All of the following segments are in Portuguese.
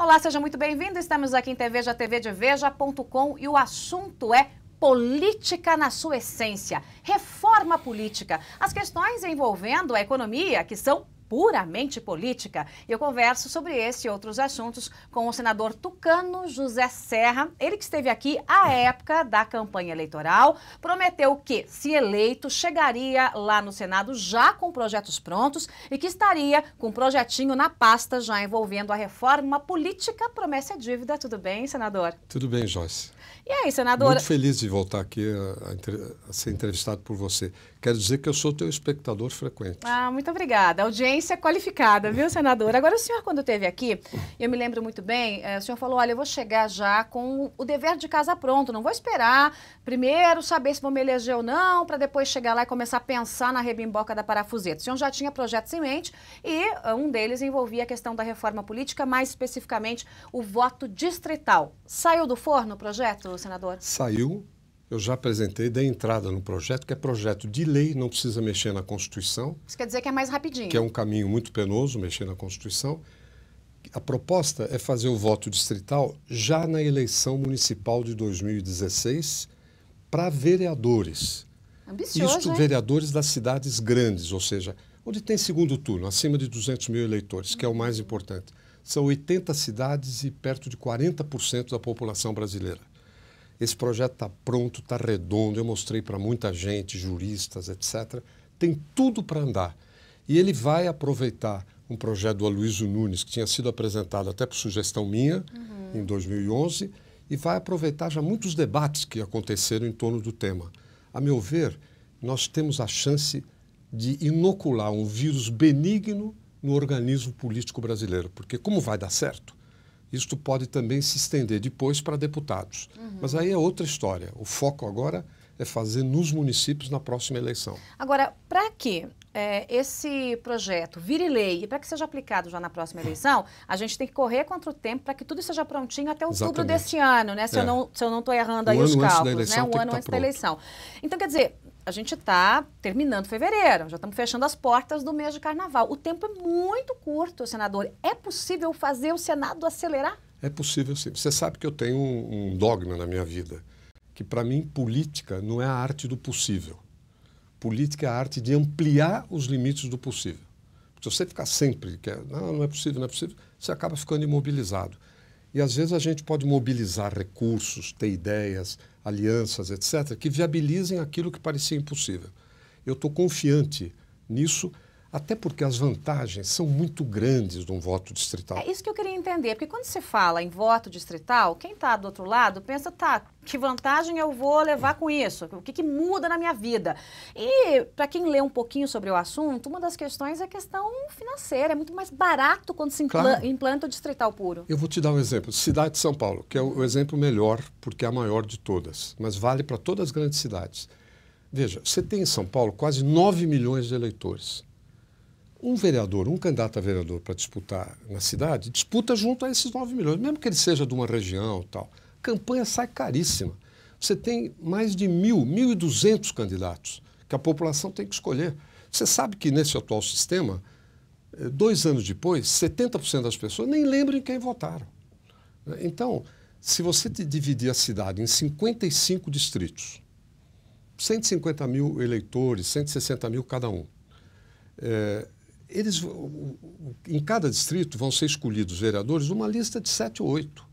Olá, seja muito bem-vindo. Estamos aqui em TVEJA, tvdeveja.com e o assunto é política na sua essência, reforma política, as questões envolvendo a economia que são puramente política. Eu converso sobre esse e outros assuntos com o senador tucano José Serra, ele que esteve aqui à época da campanha eleitoral, prometeu que, se eleito, chegaria lá no Senado já com projetos prontos e que estaria com um projetinho na pasta já envolvendo a reforma política. Promessa é dívida. Tudo bem, senador? Tudo bem, Joyce. E aí, senador? Muito feliz de voltar aqui a ser entrevistado por você. Quero dizer que eu sou teu espectador frequente. Ah, muito obrigada. Audiência qualificada, viu, senador? Agora, o senhor, quando esteve aqui, eu me lembro muito bem, o senhor falou, olha, eu vou chegar já com o dever de casa pronto, não vou esperar primeiro saber se vou me eleger ou não, para depois chegar lá e começar a pensar na rebimboca da parafuseta. O senhor já tinha projetos em mente e um deles envolvia a questão da reforma política, mais especificamente o voto distrital. Saiu do forno o projeto, senador? Saiu. Eu já apresentei, dei entrada no projeto, que é projeto de lei, não precisa mexer na Constituição. Isso quer dizer que é mais rapidinho. Que é um caminho muito penoso, mexer na Constituição. A proposta é fazer o voto distrital já na eleição municipal de 2016 para vereadores. Ambicioso, Isto, hein? vereadores das cidades grandes, ou seja, onde tem segundo turno, acima de 200 mil eleitores, que é o mais importante. São 80 cidades e perto de 40% da população brasileira. Esse projeto está pronto, está redondo, eu mostrei para muita gente, juristas, etc. Tem tudo para andar. E ele vai aproveitar um projeto do Aloysio Nunes, que tinha sido apresentado até por sugestão minha, em 2011, e vai aproveitar já muitos debates que aconteceram em torno do tema. A meu ver, nós temos a chance de inocular um vírus benigno no organismo político brasileiro, porque como vai dar certo, isto pode também se estender depois para deputados. Mas aí é outra história. O foco agora é fazer nos municípios na próxima eleição. Agora, para que esse projeto vire lei e para que seja aplicado já na próxima eleição, a gente tem que correr contra o tempo para que tudo seja prontinho até outubro desse ano, né? Se eu não estou errando aí os cálculos, né? Um ano antes da eleição. Então, quer dizer, a gente está terminando fevereiro, já estamos fechando as portas do mês de carnaval. O tempo é muito curto, senador. É possível fazer o Senado acelerar? É possível, sim. Você sabe que eu tenho um dogma na minha vida, que para mim política não é a arte do possível. Política é a arte de ampliar os limites do possível. Se você ficar sempre, não é possível, não é possível, você acaba ficando imobilizado. E às vezes a gente pode mobilizar recursos, ter ideias, alianças, etc., que viabilizem aquilo que parecia impossível. Eu estou confiante nisso, até porque as vantagens são muito grandes de um voto distrital. É isso que eu queria entender, porque quando se fala em voto distrital, quem está do outro lado pensa, tá, que vantagem eu vou levar com isso? O que muda na minha vida? E para quem lê um pouquinho sobre o assunto, uma das questões é a questão financeira. É muito mais barato quando se implanta o distrital puro. Eu vou te dar um exemplo. Cidade de São Paulo, que é o exemplo melhor, porque é a maior de todas, mas vale para todas as grandes cidades. Veja, você tem em São Paulo quase 9 milhões de eleitores. Um vereador, um candidato a vereador para disputar na cidade, disputa junto a esses 9 milhões, mesmo que ele seja de uma região e tal. A campanha sai caríssima. Você tem mais de 1.200 candidatos que a população tem que escolher. Você sabe que nesse atual sistema, 2 anos depois, 70% das pessoas nem lembram em quem votaram. Então, se você dividir a cidade em 55 distritos, 150 mil eleitores, 160 mil cada um, em cada distrito vão ser escolhidos vereadores uma lista de 7 ou 8.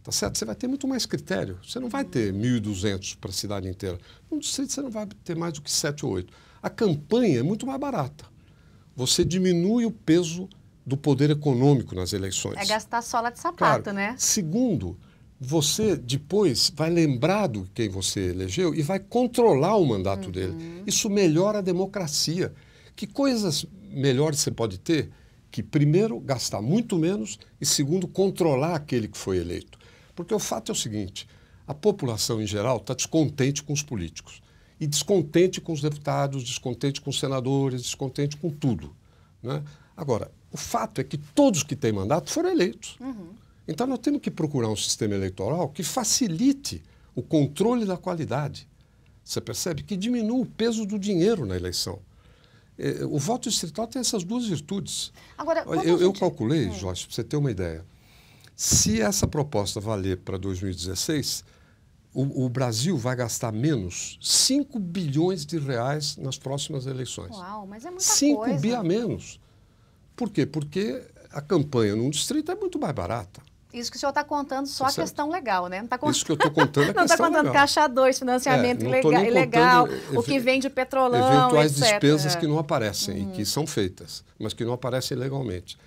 Tá certo? Você vai ter muito mais critério. Você não vai ter 1.200 para a cidade inteira. Num distrito você não vai ter mais do que 7 ou 8. A campanha é muito mais barata. Você diminui o peso do poder econômico nas eleições. É gastar sola de sapato, né? Segundo, você depois vai lembrar de quem você elegeu e vai controlar o mandato dele. Isso melhora a democracia. Que coisas melhores você pode ter que, primeiro, gastar muito menos e, segundo, controlar aquele que foi eleito? Porque o fato é o seguinte, a população em geral está descontente com os políticos e descontente com os deputados, descontente com os senadores, descontente com tudo, né? Agora, o fato é que todos que têm mandato foram eleitos. Então nós temos que procurar um sistema eleitoral que facilite o controle da qualidade. Você percebe? Que diminua o peso do dinheiro na eleição. O voto distrital tem essas duas virtudes. Agora, eu calculei, Joyce, para você ter uma ideia, Se essa proposta valer para 2016, o Brasil vai gastar menos 5 bilhões de reais nas próximas eleições. Uau, mas é muita 5 coisa. bi a menos. Por quê? Porque a campanha num distrito é muito mais barata. Isso que o senhor está contando só a questão legal, né? Não está Isso que eu estou contando é não está contando legal. Caixa 2, financiamento ilegal, o que vem de petrolão, eventuais etc. despesas que não aparecem e que são feitas, mas que não aparecem legalmente.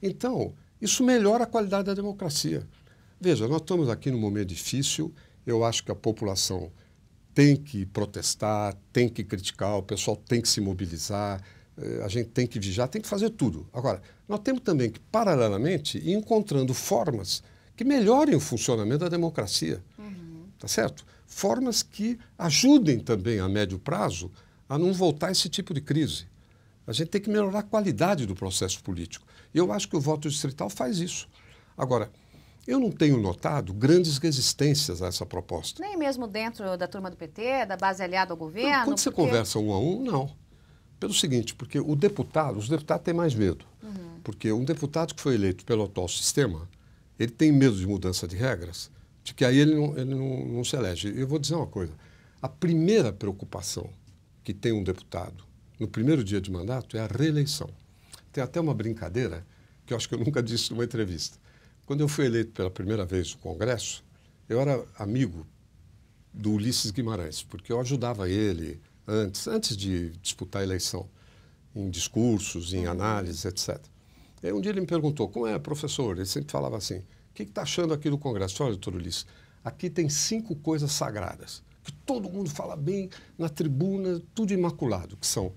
Então, isso melhora a qualidade da democracia. Veja, nós estamos aqui num momento difícil, eu acho que a população tem que protestar, tem que criticar, o pessoal tem que se mobilizar, a gente tem que vigiar, tem que fazer tudo. Agora, nós temos também que, paralelamente, ir encontrando formas que melhorem o funcionamento da democracia. Tá certo? Formas que ajudem também, a médio prazo, a não voltar a esse tipo de crise. A gente tem que melhorar a qualidade do processo político. E eu acho que o voto distrital faz isso. Agora, eu não tenho notado grandes resistências a essa proposta. Nem mesmo dentro da turma do PT, da base aliada ao governo? Não, quando você conversa um a um, não. Pelo seguinte, porque os deputados têm mais medo. Porque um deputado que foi eleito pelo atual sistema, ele tem medo de mudança de regras, de que aí ele não se elege. Eu vou dizer uma coisa, a primeira preocupação que tem um deputado no primeiro dia de mandato é a reeleição. Tem até uma brincadeira que eu acho que eu nunca disse numa entrevista. Quando eu fui eleito pela primeira vez no Congresso, eu era amigo do Ulisses Guimarães, porque eu ajudava ele antes de disputar a eleição, em discursos, em análises, etc. E aí um dia ele me perguntou, como é, professor? Ele sempre falava assim, o que está achando aqui do Congresso? Olha, doutor Ulisses, aqui tem 5 coisas sagradas, que todo mundo fala bem na tribuna, tudo imaculado, que são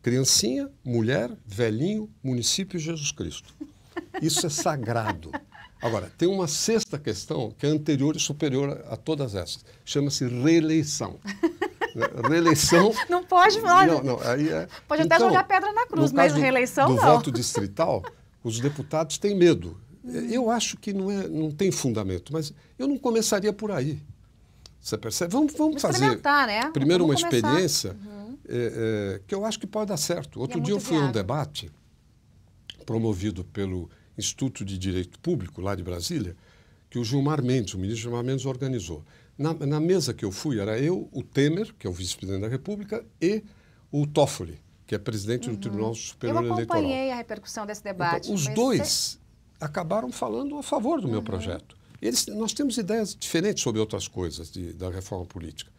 criancinha, mulher, velhinho, município e Jesus Cristo. Isso é sagrado. Agora, tem uma 6ª questão que é anterior e superior a todas essas. Chama-se reeleição. Reeleição... Não pode falar. Não, aí é... Pode até jogar pedra na cruz, mas reeleição não. No voto distrital, os deputados têm medo. Eu acho que não tem fundamento, mas eu não começaria por aí. Você percebe? Vamos fazer né? primeiro vamos uma experiência que eu acho que pode dar certo. Outro dia eu fui a um debate promovido pelo Instituto de Direito Público, lá de Brasília, que o Gilmar Mendes, o ministro Gilmar Mendes, organizou. Na mesa que eu fui, era eu, o Temer, que é o vice-presidente da República, e o Toffoli, que é presidente do Tribunal Superior Eleitoral. Eu acompanhei a repercussão desse debate. Então, os dois acabaram falando a favor do meu projeto. Nós temos ideias diferentes sobre outras coisas da reforma política,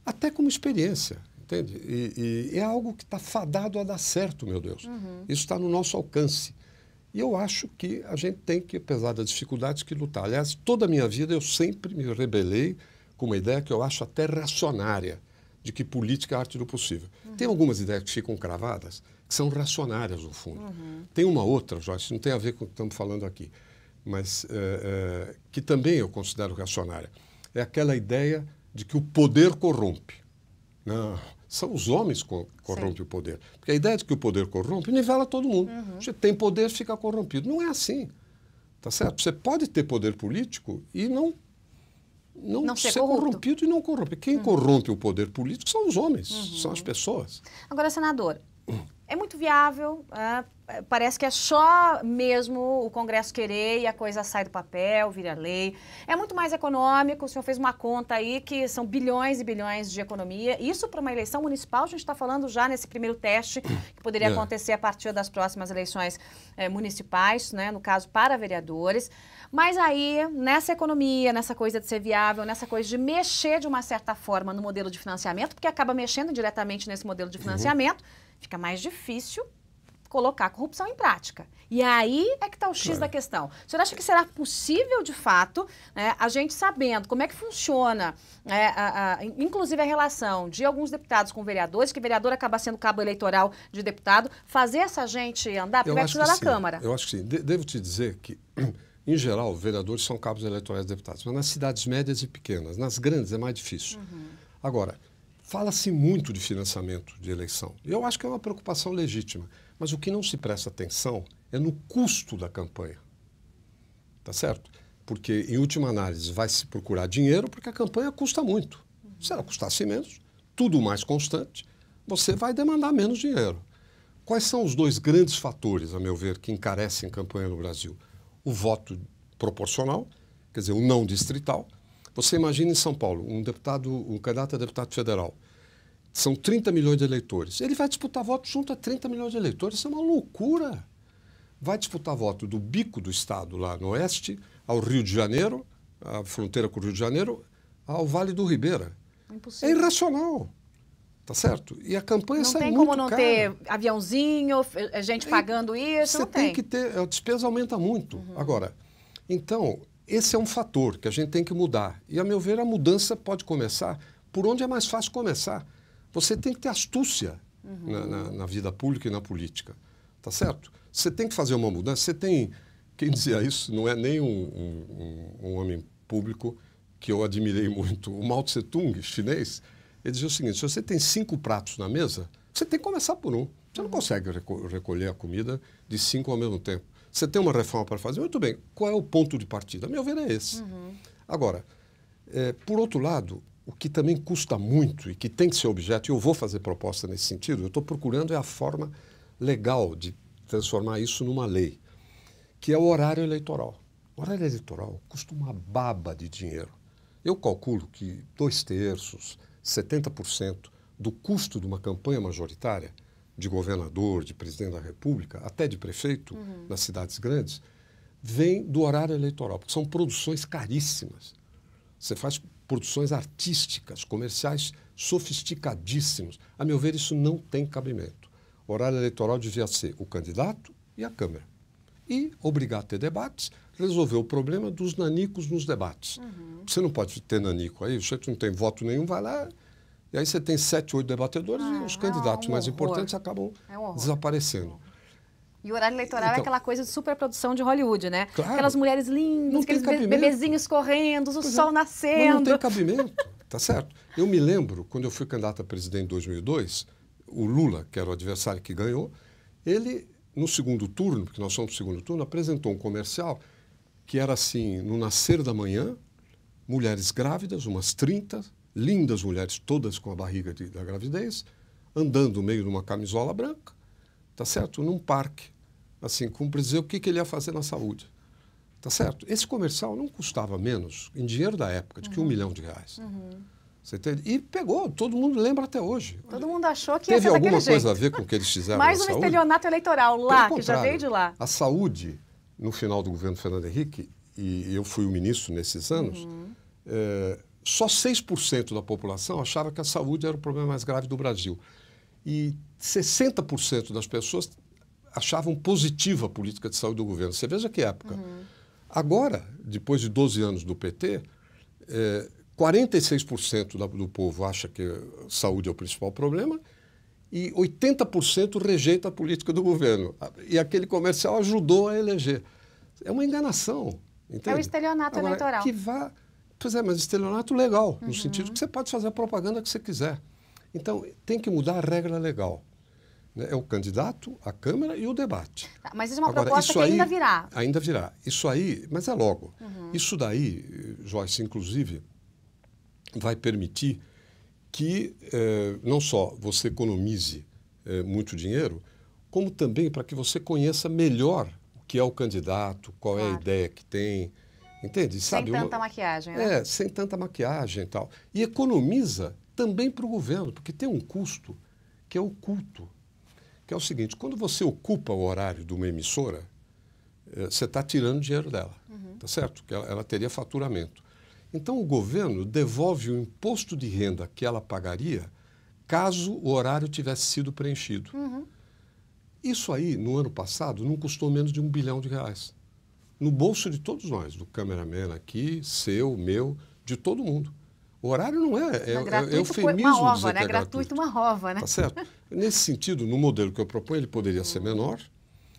até como experiência, entende? E é algo que está fadado a dar certo, meu Deus. Isso está no nosso alcance. E eu acho que a gente tem que, apesar das dificuldades, que lutar. Aliás, toda a minha vida eu sempre me rebelei com uma ideia que eu acho até reacionária, de que política é a arte do possível. Tem algumas ideias que ficam cravadas, que são reacionárias, no fundo. Tem uma outra, Joyce, não tem a ver com o que estamos falando aqui, mas que também eu considero reacionária. É aquela ideia de que o poder corrompe. Não, são os homens que corrompem o poder. Porque a ideia de que o poder corrompe nivela todo mundo. Você tem poder, fica corrompido. Não é assim. Tá certo? Você pode ter poder político e não ser corrompido e não corromper. Quem corrompe o poder político são os homens, são as pessoas. Agora, senador, é muito viável, parece que é só mesmo o Congresso querer e a coisa sai do papel, vira lei. É muito mais econômico, o senhor fez uma conta aí que são bilhões e bilhões de economia. Isso para uma eleição municipal, a gente está falando já nesse primeiro teste que poderia acontecer a partir das próximas eleições municipais, né, no caso para vereadores. Mas aí, nessa economia, nessa coisa de ser viável, nessa coisa de mexer de uma certa forma no modelo de financiamento, porque acaba mexendo diretamente nesse modelo de financiamento, fica mais difícil colocar a corrupção em prática. E aí é que está o X da questão. O senhor acha que será possível, de fato, a gente sabendo como é que funciona, inclusive a relação de alguns deputados com vereadores, que vereador acaba sendo cabo eleitoral de deputado, fazer essa gente andar? Porque vai precisar da Câmara. Eu acho que sim. Devo te dizer que... Em geral, vereadores são cabos eleitorais de deputados, mas nas cidades médias e pequenas, nas grandes é mais difícil. Agora, fala-se muito de financiamento de eleição. Eu acho que é uma preocupação legítima, mas o que não se presta atenção é no custo da campanha. Tá certo? Porque, em última análise, vai se procurar dinheiro porque a campanha custa muito. Se ela custasse menos, tudo mais constante, você vai demandar menos dinheiro. Quais são os 2 grandes fatores, a meu ver, que encarecem campanha no Brasil? O voto proporcional, quer dizer, o não distrital. Você imagina em São Paulo, um candidato a deputado federal. São 30 milhões de eleitores. Ele vai disputar voto junto a 30 milhões de eleitores. Isso é uma loucura. Vai disputar voto do bico do estado, lá no oeste, ao Rio de Janeiro, a fronteira com o Rio de Janeiro, ao Vale do Ribeira. Impossível. É irracional. Tá certo? E a campanha sai muito Não tem como não cara. ter aviãozinho, gente pagando isso, Você não tem tem. que ter, a despesa aumenta muito. Agora, então, esse é um fator que a gente tem que mudar. E, a meu ver, a mudança pode começar por onde é mais fácil começar. Você tem que ter astúcia na vida pública e na política. Tá certo? Você tem que fazer uma mudança. Você tem... Quem dizia isso não é nem um homem público que eu admirei muito. O Mao Tse-tung, chinês, ele dizia o seguinte: se você tem 5 pratos na mesa, você tem que começar por um. Você não consegue recolher a comida de 5 ao mesmo tempo. Você tem uma reforma para fazer, muito bem. Qual é o ponto de partida? A meu ver, é esse. Agora, por outro lado, o que também custa muito e que tem que ser objeto, e eu vou fazer proposta nesse sentido, eu estou procurando a forma legal de transformar isso numa lei, que é o horário eleitoral. O horário eleitoral custa uma baba de dinheiro. Eu calculo que 2/3, 70% do custo de uma campanha majoritária, de governador, de presidente da República, até de prefeito, nas cidades grandes, vem do horário eleitoral, porque são produções caríssimas. Você faz produções artísticas, comerciais sofisticadíssimos. A meu ver, isso não tem cabimento. O horário eleitoral devia ser o candidato e a Câmara. E obrigar a ter debates, resolver o problema dos nanicos nos debates. Você não pode ter nanico aí, você não tem voto nenhum, vai lá, e aí você tem 7, 8 debatedores e os candidatos mais importantes acabam desaparecendo. E o horário eleitoral é aquela coisa de superprodução de Hollywood, né? Claro. Aquelas mulheres lindas, aqueles bebezinhos correndo, o sol nascendo. Mas não tem cabimento, tá certo? Eu me lembro, quando eu fui candidato a presidente em 2002, o Lula, que era o adversário que ganhou, ele, no segundo turno, porque nós somos no segundo turno, apresentou um comercial que era assim, no nascer da manhã, mulheres grávidas, umas 30, lindas mulheres, todas com a barriga da gravidez, andando no meio de uma camisola branca, tá certo? Num parque, assim, para dizer o que ele ia fazer na saúde. Tá certo? Esse comercial não custava menos, em dinheiro da época, de que R$1 milhão. Você entende? E pegou, todo mundo lembra até hoje. Todo mundo achou que ia ser Teve alguma daquele coisa jeito. a ver com o que eles fizeram Mais na um saúde? estelionato eleitoral lá, Pelo que já veio de lá. A saúde, no final do governo Fernando Henrique, e eu fui o ministro nesses anos, só 6% da população achava que a saúde era o problema mais grave do Brasil. E 60% das pessoas achavam positiva a política de saúde do governo. Você veja que época. Agora, depois de 12 anos do PT, 46% do povo acha que a saúde é o principal problema e 80% rejeita a política do governo. E aquele comercial ajudou a eleger. É uma enganação. Entende? É o estelionato Agora, eleitoral. Que vá... Pois é, mas estelionato legal, no sentido que você pode fazer a propaganda que você quiser. Então, tem que mudar a regra legal. Né? É o candidato, a Câmara e o debate. Tá, mas isso é uma Agora, proposta que ainda virá. Ainda virá. Isso aí, mas é logo. Isso daí, Joyce, inclusive, vai permitir que não só você economize muito dinheiro, como também para que você conheça melhor o que é o candidato, qual é a ideia que tem. Entende? Sabe, Sem tanta maquiagem, né? Sem tanta maquiagem e tal. E economiza também para o governo, porque tem um custo que é oculto, que é o seguinte: quando você ocupa o horário de uma emissora, você está tirando dinheiro dela, tá certo? Que ela teria faturamento. Então o governo devolve o imposto de renda que ela pagaria caso o horário tivesse sido preenchido. Isso aí, no ano passado, não custou menos de R$1 bilhão. No bolso de todos nós, do cameraman aqui, seu, meu, de todo mundo. O horário não é eufemismo uma ova, dizer né? que é Gratuito uma rova, né? Tá certo? Nesse sentido, no modelo que eu proponho, ele poderia ser menor.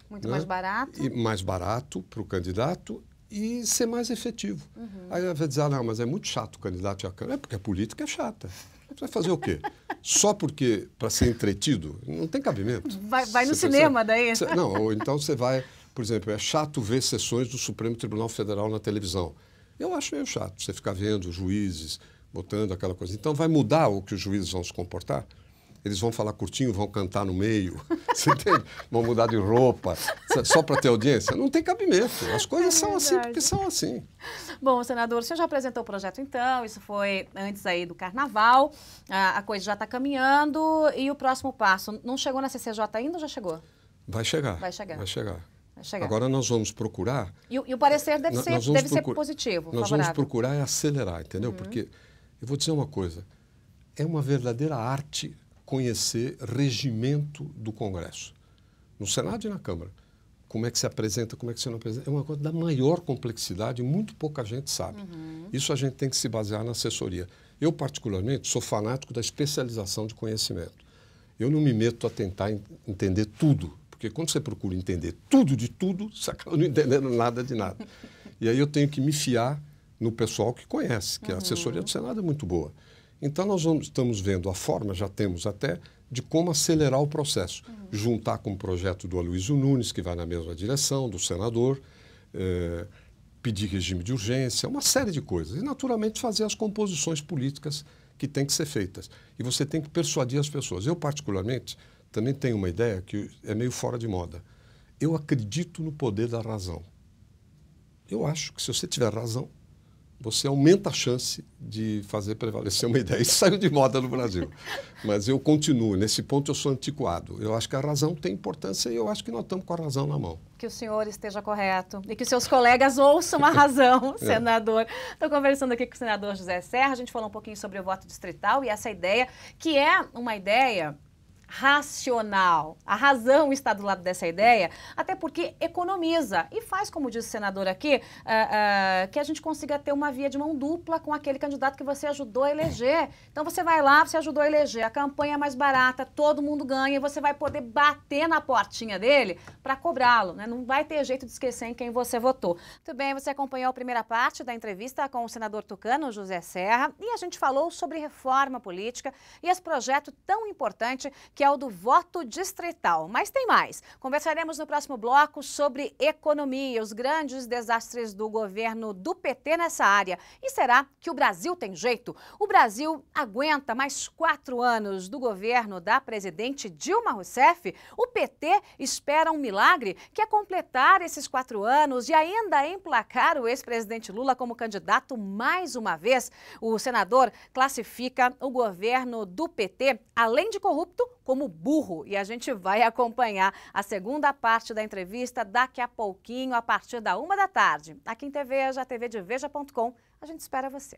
Muito mais barato. E mais barato para o candidato e ser mais efetivo. Aí vai dizer, não, mas é muito chato o candidato e a Câmara. É porque a política é chata. Você vai fazer o quê? Só porque, para ser entretido, não tem cabimento. Vai no cinema daí. Não, ou então você vai... Por exemplo, é chato ver sessões do Supremo Tribunal Federal na televisão. Eu acho meio chato você ficar vendo juízes, botando aquela coisa. Então, vai mudar o que os juízes vão se comportar? Eles vão falar curtinho, vão cantar no meio, você entende? Vão mudar de roupa, só para ter audiência. Não tem cabimento. As coisas são assim porque são assim. Bom, senador, o senhor já apresentou o projeto então, isso foi antes aí do Carnaval, a coisa já está caminhando e o próximo passo, não chegou na CCJ ainda ou já chegou? Vai chegar. Vai chegar. Vai chegar. Vai chegar. Agora nós vamos procurar... E o parecer deve ser positivo, Nós favorável. vamos procurar é acelerar, entendeu? Porque, eu vou dizer uma coisa, é uma verdadeira arte conhecer regimento do Congresso. No Senado e na Câmara. Como é que se apresenta, como é que se não apresenta. É uma coisa da maior complexidade e muito pouca gente sabe. Isso a gente tem que se basear na assessoria. Eu, particularmente, sou fanático da especialização de conhecimento. Eu não me meto a tentar entender tudo, porque quando você procura entender tudo de tudo, você acaba não entendendo nada de nada. E aí eu tenho que me fiar no pessoal que conhece, que a assessoria do Senado é muito boa. Então nós estamos vendo a forma, já temos até, de como acelerar o processo. Juntar com o projeto do Aloysio Nunes, que vai na mesma direção, do senador, pedir regime de urgência, uma série de coisas. E, naturalmente, fazer as composições políticas que têm que ser feitas. E você tem que persuadir as pessoas. Eu, particularmente, também tenho uma ideia que é meio fora de moda. Eu acredito no poder da razão. Eu acho que se você tiver razão, você aumenta a chance de fazer prevalecer uma ideia. Isso saiu de moda no Brasil. Mas eu continuo. Nesse ponto, eu sou antiquado. Eu acho que a razão tem importância e eu acho que nós estamos com a razão na mão. Que o senhor esteja correto e que seus colegas ouçam a razão, senador. Estou conversando aqui com o senador José Serra. A gente falou um pouquinho sobre o voto distrital e essa ideia, que é uma ideia racional. A razão está do lado dessa ideia, até porque economiza e faz, como disse o senador aqui, que a gente consiga ter uma via de mão dupla com aquele candidato que você ajudou a eleger. Então você vai lá, você ajudou a eleger, a campanha é mais barata, todo mundo ganha e você vai poder bater na portinha dele para cobrá-lo, né? Não vai ter jeito de esquecer em quem você votou. Muito bem, você acompanhou a primeira parte da entrevista com o senador tucano, José Serra, e a gente falou sobre reforma política e esse projeto tão importante que é o do voto distrital. Mas tem mais. Conversaremos no próximo bloco sobre economia, os grandes desastres do governo do PT nessa área. E será que o Brasil tem jeito? O Brasil aguenta mais 4 anos do governo da presidente Dilma Rousseff? O PT espera um milagre, que é completar esses 4 anos e ainda emplacar o ex-presidente Lula como candidato mais uma vez. O senador classifica o governo do PT, além de corrupto, como burro. E a gente vai acompanhar a segunda parte da entrevista daqui a pouquinho, a partir da 1 da tarde. Aqui em TVeja, tvdeveja.com. A gente espera você.